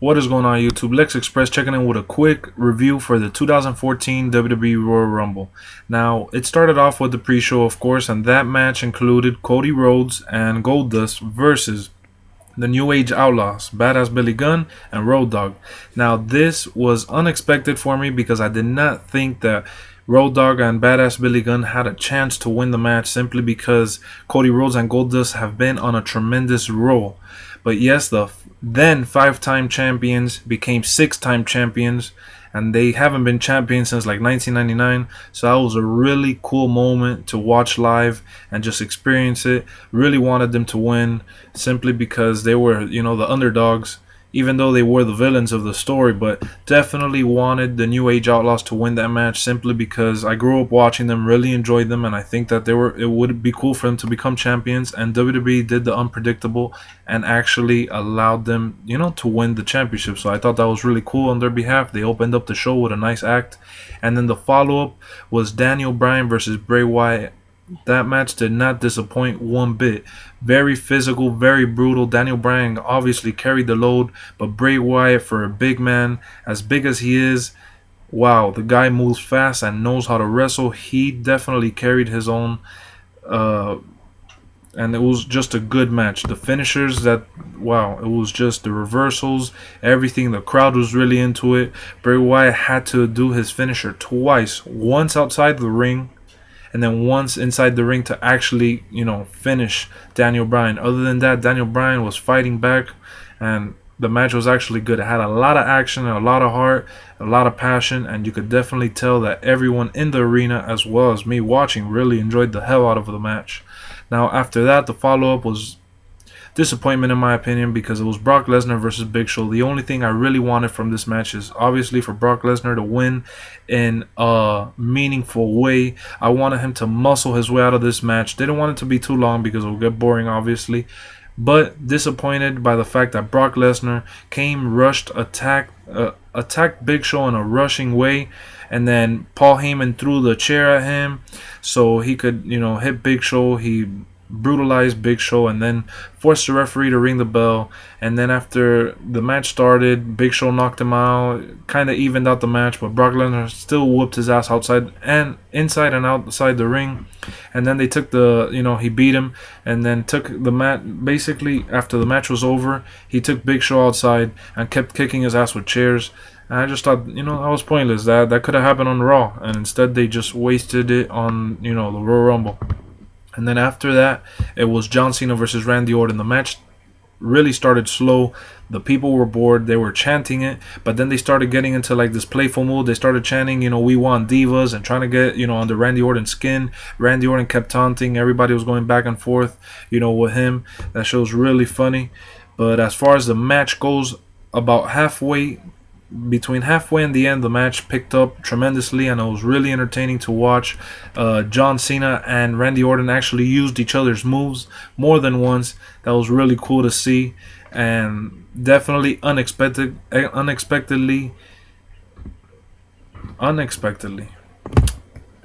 What is going on, YouTube? Lex Express checking in with a quick review for the 2014 WWE Royal Rumble. Now, it started off with the pre-show, of course, and that match included Cody Rhodes and Goldust versus the New Age Outlaws, Badass Billy Gunn and Road Dogg. Now, this was unexpected for me because I did not think that Road Dogg and Badass Billy Gunn had a chance to win the match simply because Cody Rhodes and Goldust have been on a tremendous roll. But yes, the then 5-time champions became 6-time champions, and they haven't been champions since like 1999. So that was a really cool moment to watch live and just experience it. Really wanted them to win simply because they were, the underdogs, even though they were the villains of the story. But definitely wanted the New Age Outlaws to win that match simply because I grew up watching them, really enjoyed them, and I think that it would be cool for them to become champions. And WWE did the unpredictable and actually allowed them, to win the championship. So I thought that was really cool on their behalf. They opened up the show with a nice act, and then the follow-up was Daniel Bryan versus Bray Wyatt. That match did not disappoint one bit. Very physical, very brutal. Daniel Bryan obviously carried the load, but Bray Wyatt, for a big man, as big as he is, wow, the guy moves fast and knows how to wrestle. He definitely carried his own, and it was just a good match. The finishers, it was just the reversals, everything. The crowd was really into it. Bray Wyatt had to do his finisher twice, once outside the ring, and then once inside the ring to actually, finish Daniel Bryan. Other than that, Daniel Bryan was fighting back, and the match was actually good. It had a lot of action, a lot of heart, a lot of passion, and you could definitely tell that everyone in the arena, as well as me watching, really enjoyed the hell out of the match. Now, after that, the follow-up was disappointment in my opinion because it was Brock Lesnar versus Big Show. The only thing I really wanted from this match is obviously for Brock Lesnar to win in a meaningful way. I wanted him to muscle his way out of this match. Didn't want it to be too long because it will get boring obviously. But disappointed by the fact that Brock Lesnar came, attacked Big Show in a rushing way, and then Paul Heyman threw the chair at him so he could, hit Big Show. He brutalized Big Show and then forced the referee to ring the bell. And then after the match started, Big Show knocked him out, kind of evened out the match, but Brock Lesnar still whooped his ass outside and inside and outside the ring. And then they took he beat him, and then took the match. Basically, after the match was over, he took Big Show outside and kept kicking his ass with chairs. And I just thought, that was pointless. That could have happened on Raw, and instead they just wasted it on, the Royal Rumble. And then after that, it was John Cena versus Randy Orton. The match really started slow. The people were bored. They were chanting it. But then they started getting into like this playful mood. They started chanting, we want divas, and trying to get, under Randy Orton's skin. Randy Orton kept taunting. Everybody was going back and forth, with him. That show's really funny. But as far as the match goes, between halfway and the end, the match picked up tremendously, and it was really entertaining to watch. John Cena and Randy Orton actually used each other's moves more than once. That was really cool to see, and definitely unexpectedly.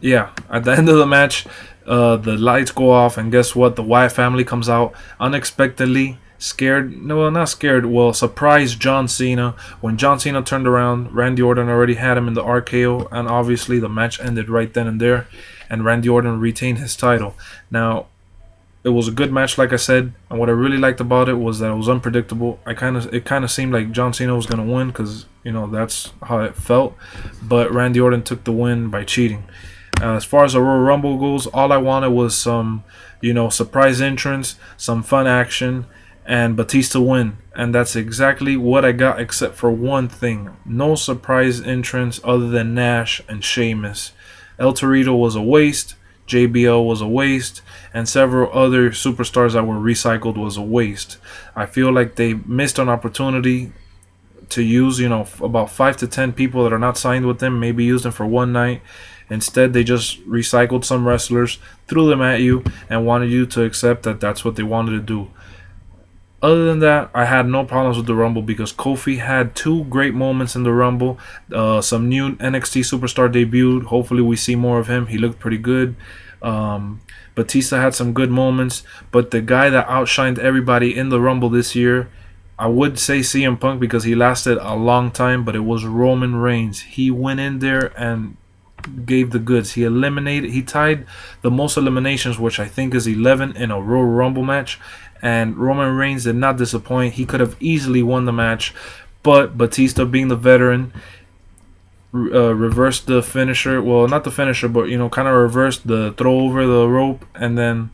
Yeah, at the end of the match, the lights go off, and guess what? The Wyatt family comes out unexpectedly. Surprised John Cena. When John Cena turned around, Randy Orton already had him in the RKO, and obviously the match ended right then and there, and Randy Orton retained his title. Now, it was a good match, like I said, and what I really liked about it was that it was unpredictable. It kind of seemed like John Cena was going to win because, that's how it felt, but Randy Orton took the win by cheating. As far as the Royal Rumble goes, all I wanted was some, surprise entrance, some fun action, and Batista win, and that's exactly what I got, except for one thing: no surprise entrance other than Nash and Sheamus. El Torito was a waste, JBL was a waste, and several other superstars that were recycled was a waste. I feel like they missed an opportunity to use, about 5 to 10 people that are not signed with them, maybe use them for one night. Instead, they just recycled some wrestlers, threw them at you, and wanted you to accept that that's what they wanted to do. Other than that, I had no problems with the Rumble because Kofi had 2 great moments in the Rumble. Some new NXT superstar debuted. Hopefully we see more of him. He looked pretty good. Batista had some good moments, but the guy that outshined everybody in the Rumble this year I would say CM Punk because he lasted a long time, but it was Roman Reigns. He went in there and gave the goods. He tied the most eliminations, which I think is 11 in a Royal Rumble match. And Roman Reigns did not disappoint. He could have easily won the match, but Batista, being the veteran, reversed the finisher. Well, not the finisher, but kind of reversed the throw over the rope, and then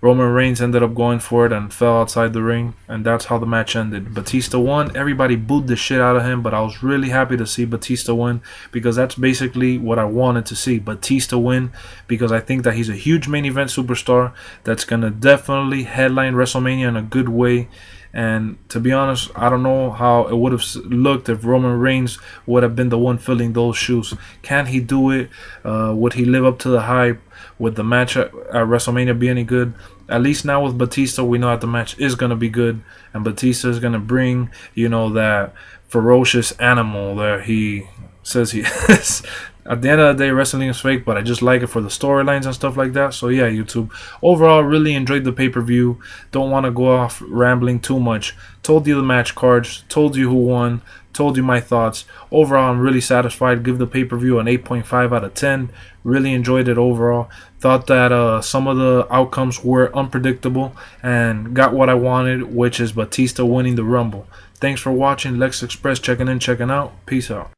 Roman Reigns ended up going for it and fell outside the ring, and that's how the match ended. Batista won. Everybody booed the shit out of him, but I was really happy to see Batista win because that's basically what I wanted to see. Batista win because I think that he's a huge main event superstar that's going to definitely headline WrestleMania in a good way. And to be honest, I don't know how it would have looked if Roman Reigns would have been the one filling those shoes. Can he do it? Would he live up to the hype? Would the match at WrestleMania be any good? At least now with Batista, we know that the match is going to be good. And Batista is going to bring, that ferocious animal that he says he is. At the end of the day, wrestling is fake, but I just like it for the storylines and stuff like that. So yeah, YouTube. Overall, really enjoyed the pay-per-view. Don't want to go off rambling too much. Told you the match cards. Told you who won. Told you my thoughts. Overall, I'm really satisfied. Give the pay-per-view an 8.5 out of 10. Really enjoyed it overall. Thought that some of the outcomes were unpredictable and got what I wanted, which is Batista winning the Rumble. Thanks for watching. Lex Express checking in, checking out. Peace out.